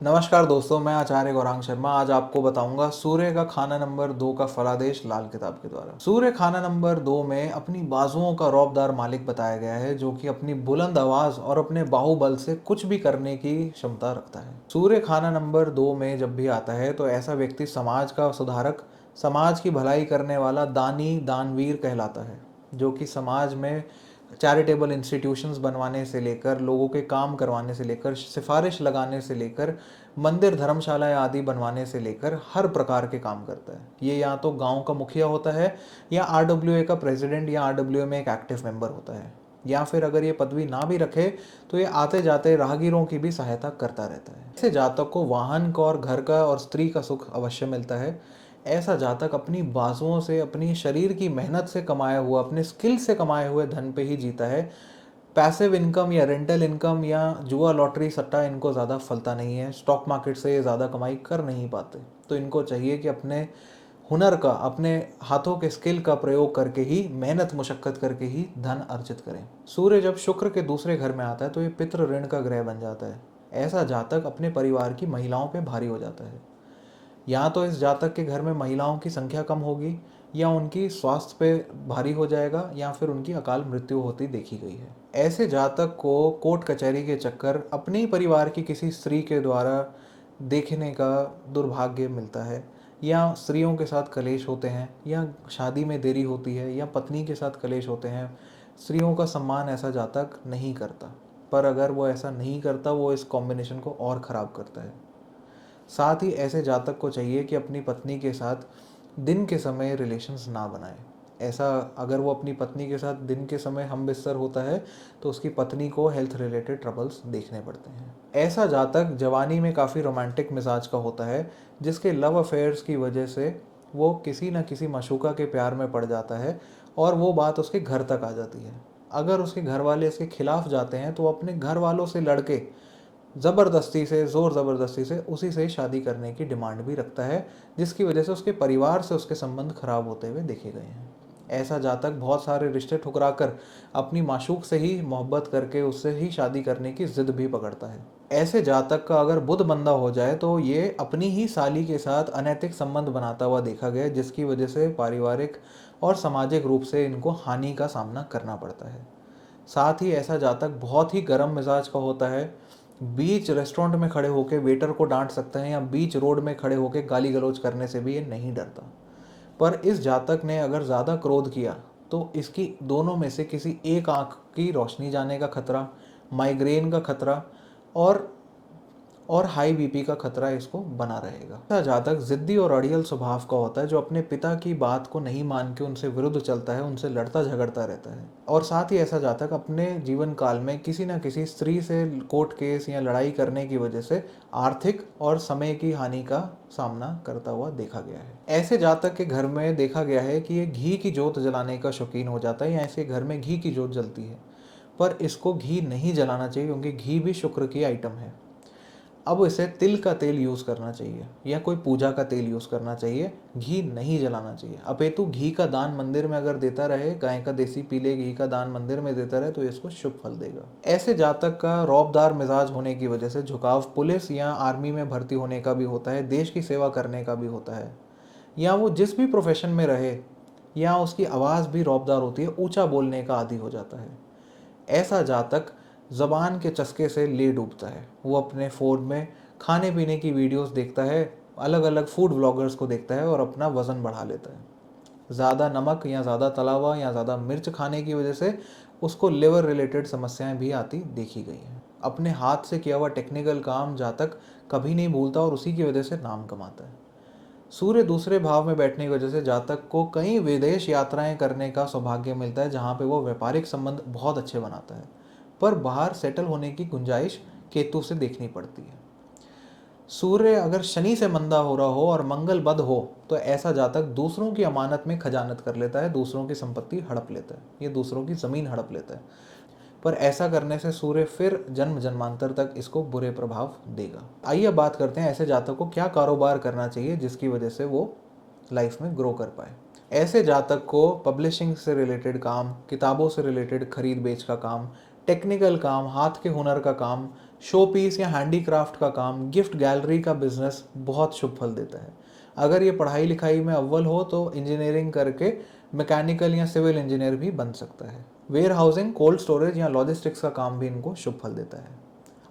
नमस्कार दोस्तों, मैं आचार्य गौरांग शर्मा आज आपको बताऊंगा सूर्य का खाना नंबर 2 का फलादेश लाल किताब के द्वारा। सूर्य खाना नंबर 2 में अपनी बाजुओं का रौबदार मालिक बताया गया है, जो कि अपनी बुलंद आवाज और अपने बाहुबल से कुछ भी करने की क्षमता रखता है। सूर्य खाना नंबर 2 में जब भी आता है तो ऐसा व्यक्ति समाज का सुधारक, समाज की भलाई करने वाला दानी दानवीर कहलाता है, जो कि समाज में चैरिटेबल इंस्टीट्यूशंस बनवाने से लेकर, लोगों के काम करवाने से लेकर, सिफारिश लगाने से लेकर, मंदिर धर्मशालाएं आदि बनवाने से लेकर हर प्रकार के काम करता है। ये या तो गांव का मुखिया होता है, या आरडब्ल्यूए का प्रेसिडेंट, या आरडब्ल्यूए में एक एक्टिव मेंबर होता है, या फिर अगर ये पदवी ना भी रखे तो ये आते जाते राहगीरों की भी सहायता करता रहता है। ऐसे जातक को वाहन का और घर का और स्त्री का सुख अवश्य मिलता है। ऐसा जातक अपनी बाजुओं से, अपनी शरीर की मेहनत से कमाया हुआ, अपने स्किल से कमाए हुए धन पे ही जीता है। पैसिव इनकम या रेंटल इनकम या जुआ लॉटरी सट्टा इनको ज़्यादा फलता नहीं है। स्टॉक मार्केट से ये ज़्यादा कमाई कर नहीं पाते। तो इनको चाहिए कि अपने हुनर का, अपने हाथों के स्किल का प्रयोग करके ही, मेहनत मुशक्कत करके ही धन अर्जित करें। सूर्य जब शुक्र के दूसरे घर में आता है तो ये पितृ ऋण का ग्रह बन जाता है। ऐसा जातक अपने परिवार की महिलाओं पे भारी हो जाता है। या तो इस जातक के घर में महिलाओं की संख्या कम होगी, या उनकी स्वास्थ्य पे भारी हो जाएगा, या फिर उनकी अकाल मृत्यु होती देखी गई है। ऐसे जातक को कोर्ट कचहरी के चक्कर अपने ही परिवार की किसी स्त्री के द्वारा देखने का दुर्भाग्य मिलता है, या स्त्रियों के साथ कलेश होते हैं, या शादी में देरी होती है, या पत्नी के साथ कलेश होते हैं। स्त्रियों का सम्मान ऐसा जातक नहीं करता, पर अगर वो ऐसा नहीं करता, वो इस कॉम्बिनेशन को और ख़राब करता है। साथ ही ऐसे जातक को चाहिए कि अपनी पत्नी के साथ दिन के समय रिलेशंस ना बनाए। ऐसा अगर वो अपनी पत्नी के साथ दिन के समय हम बिस्तर होता है तो उसकी पत्नी को हेल्थ रिलेटेड ट्रबल्स देखने पड़ते हैं। ऐसा जातक जवानी में काफ़ी रोमांटिक मिजाज का होता है, जिसके लव अफेयर्स की वजह से वो किसी न किसी मशूका के प्यार में पड़ जाता है, और वो बात उसके घर तक आ जाती है। अगर उसके घर वाले इसके खिलाफ जाते हैं तो वो अपने घर वालों से लड़के ज़बरदस्ती से, ज़ोर ज़बरदस्ती से उसी से शादी करने की डिमांड भी रखता है, जिसकी वजह से उसके परिवार से उसके संबंध खराब होते हुए देखे गए हैं। ऐसा जातक बहुत सारे रिश्ते ठुकराकर अपनी माशूक से ही मोहब्बत करके उससे ही शादी करने की जिद भी पकड़ता है। ऐसे जातक का अगर बुध मंदा हो जाए तो ये अपनी ही साली के साथ अनैतिक संबंध बनाता हुआ देखा गया, जिसकी वजह से पारिवारिक और सामाजिक रूप से इनको हानि का सामना करना पड़ता है। साथ ही ऐसा जातक बहुत ही गर्म मिजाज का होता है। बीच रेस्टोरेंट में खड़े होकर वेटर को डांट सकते हैं, या बीच रोड में खड़े होकर गाली गलौज करने से भी ये नहीं डरता। पर इस जातक ने अगर ज़्यादा क्रोध किया तो इसकी दोनों में से किसी एक आंख की रोशनी जाने का खतरा, माइग्रेन का खतरा, और हाई बीपी का खतरा इसको बना रहेगा। ऐसा जातक जिद्दी और अड़ियल स्वभाव का होता है, जो अपने पिता की बात को नहीं मान के उनसे विरुद्ध चलता है, उनसे लड़ता झगड़ता रहता है। और साथ ही ऐसा जातक अपने जीवन काल में किसी न किसी स्त्री से कोर्ट केस या लड़ाई करने की वजह से आर्थिक और समय की हानि का सामना करता हुआ देखा गया है। ऐसे जातक के घर में देखा गया है कि ये घी की जोत जलाने का शौकीन हो जाता है, या ऐसे घर में घी की जोत जलती है। पर इसको घी नहीं जलाना चाहिए, क्योंकि घी भी शुक्र की आइटम है। अब इसे तिल का तेल यूज़ करना चाहिए, या कोई पूजा का तेल यूज़ करना चाहिए। घी नहीं जलाना चाहिए। अपेतु घी का दान मंदिर में अगर देता रहे, गाय का देसी पीले घी का दान मंदिर में देता रहे, तो इसको शुभ फल देगा। ऐसे जातक का रौबदार मिजाज होने की वजह से झुकाव पुलिस या आर्मी में भर्ती होने का भी होता है, देश की सेवा करने का भी होता है, या वो जिस भी प्रोफेशन में रहे, या उसकी आवाज़ भी रौबदार होती है, ऊंचा बोलने का आदी हो जाता है। ऐसा जातक ज़बान के चस्के से ले डूबता है। वो अपने फ़ोन में खाने पीने की वीडियोस देखता है, अलग अलग फूड व्लॉगर्स को देखता है, और अपना वज़न बढ़ा लेता है। ज़्यादा नमक या ज़्यादा तला हुआ या ज़्यादा मिर्च खाने की वजह से उसको लिवर रिलेटेड समस्याएं भी आती देखी गई हैं। अपने हाथ से किया हुआ टेक्निकल काम जातक कभी नहीं भूलता, और उसी की वजह से नाम कमाता है। सूर्य दूसरे भाव में बैठने की वजह से जातक को कई विदेश यात्राएं करने का सौभाग्य मिलता है, जहां पे वो व्यापारिक संबंध बहुत अच्छे बनाता है। पर बाहर सेटल होने की गुंजाइश केतु से देखनी पड़ती है। सूर्य अगर शनि से मंदा हो रहा हो और मंगल बद हो, तो ऐसा जातक दूसरों की अमानत में खजानत कर लेता है, दूसरों की संपत्ति हड़प लेता है, ये दूसरों की ज़मीन हड़प लेता है। पर ऐसा करने से सूर्य फिर जन्म जन्मांतर तक इसको बुरे प्रभाव देगा। आइए अब बात करते हैं ऐसे जातक को क्या कारोबार करना चाहिए, जिसकी वजह से वो लाइफ में ग्रो कर पाए। ऐसे जातक को पब्लिशिंग से रिलेटेड काम, किताबों से रिलेटेड खरीद बेच का काम, टेक्निकल काम, हाथ के हुनर का काम, शो पीस या हैंडीक्राफ्ट का काम, गिफ्ट गैलरी का बिजनेस बहुत शुभ फल देता है। अगर ये पढ़ाई लिखाई में अव्वल हो तो इंजीनियरिंग करके मैकेनिकल या सिविल इंजीनियर भी बन सकता है। वेयर हाउसिंग, कोल्ड स्टोरेज या लॉजिस्टिक्स का काम भी इनको शुभ फल देता है।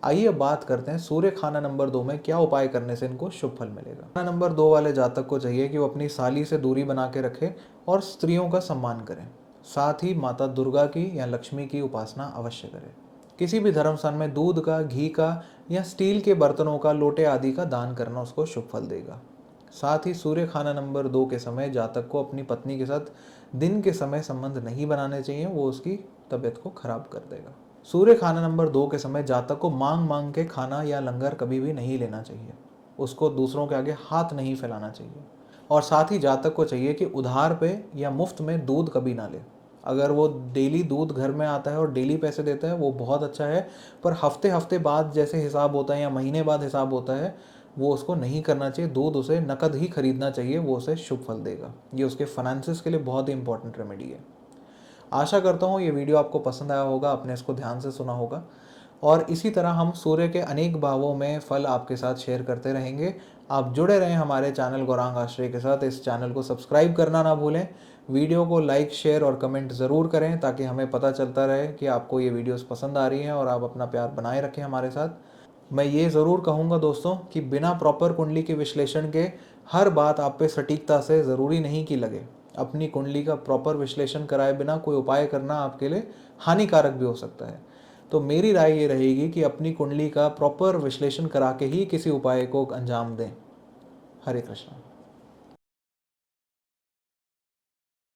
आइए अब बात करते हैं सूर्य खाना नंबर 2 में क्या उपाय करने से इनको शुभ फल मिलेगा। खाना नंबर 2 वाले जातक को चाहिए कि वो अपनी साली से दूरी बना के रखे और स्त्रियों का सम्मान करें। साथ ही माता दुर्गा की या लक्ष्मी की उपासना अवश्य करें। किसी भी धर्म स्थान में दूध का, घी का या स्टील के बर्तनों का, लोटे आदि का दान करना उसको शुभ फल देगा। साथ ही सूर्य खाना नंबर 2 के समय जातक को अपनी पत्नी के साथ दिन के समय संबंध नहीं बनाने चाहिए, वो उसकी तबीयत को खराब कर देगा। सूर्य खाना नंबर 2 के समय जातक को मांग मांग के खाना या लंगर कभी भी नहीं लेना चाहिए। उसको दूसरों के आगे हाथ नहीं फैलाना चाहिए। और साथ ही जातक को चाहिए कि उधार पे या मुफ्त में दूध कभी ना ले। अगर वो डेली दूध घर में आता है और डेली पैसे देता है वो बहुत अच्छा है, पर हफ्ते हफ्ते बाद जैसे हिसाब होता है या महीने बाद हिसाब होता है वो उसको नहीं करना चाहिए। दूध उसे नकद ही खरीदना चाहिए, वो उसे शुभ फल देगा। ये उसके फाइनेंसिस के लिए बहुत ही इंपॉर्टेंट रेमेडी है। आशा करता हूँ ये वीडियो आपको पसंद आया होगा, आपने इसको ध्यान से सुना होगा और इसी तरह हम सूर्य के अनेक भावों में फल आपके साथ शेयर करते रहेंगे। आप जुड़े रहें हमारे चैनल गौरांग आश्रय के साथ। इस चैनल को सब्सक्राइब करना ना भूलें। वीडियो को लाइक, शेयर और कमेंट ज़रूर करें ताकि हमें पता चलता रहे कि आपको ये वीडियोस पसंद आ रही हैं और आप अपना प्यार बनाए रखें हमारे साथ। मैं ये ज़रूर कहूँगा दोस्तों कि बिना प्रॉपर कुंडली के विश्लेषण के हर बात आप पे सटीकता से ज़रूरी नहीं कि लगे। अपनी कुंडली का प्रॉपर विश्लेषण कराए बिना कोई उपाय करना आपके लिए हानिकारक भी हो सकता है। तो मेरी राय ये रहेगी कि अपनी कुंडली का प्रॉपर विश्लेषण करा के ही किसी उपाय को अंजाम दें। हरे कृष्णा।